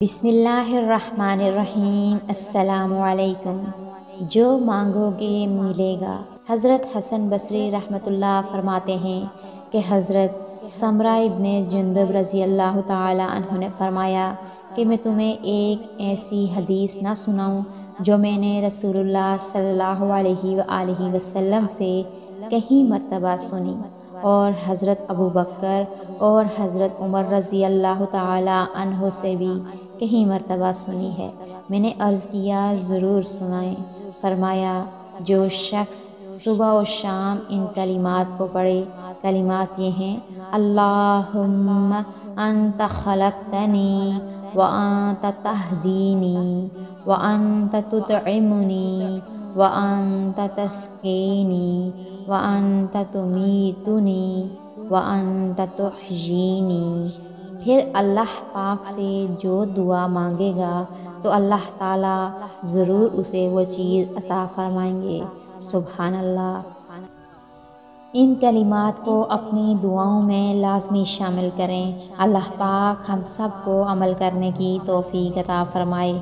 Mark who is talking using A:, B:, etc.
A: بسم اللہ الرحمن الرحیم۔ السلام علیکم۔ جو مانگو گے ملے گا۔ حضرت حسن بصری رحمۃ اللہ فرماتے ہیں کہ حضرت سمرہ ابن جندب رضی اللہ تعالی عنہ نے فرمایا کہ میں تمہیں ایک ایسی حدیث نہ سناؤں جو میں نے رسول اللہ صلی اللہ علیہ وآلہ وسلم سے کئی مرتبہ سنی اور حضرت ابو بکر اور حضرت عمر رضی اللہ تعالی عنہ سے بھی کئی مرتبہ سنی ہے۔ میں نے عرض کیا ضرور سنائیں۔ فرمایا جو شخص صبح و شام ان کلمات کو پڑھے، کلمات یہ ہیں: اللہم انت خلقتنی وانت تہدینی وانت تطعمنی وانت تسقینی وانت تمیتنی وانت تحیینی۔ پھر اللہ پاک سے جو دعا مانگے گا تو اللہ تعالیٰ ضرور اسے وہ چیز عطا فرمائیں گے۔ سبحان اللہ۔ ان کلمات کو اپنی دعاؤں میں لازمی شامل کریں۔ اللہ پاک ہم سب کو عمل کرنے کی توفیق عطا فرمائے۔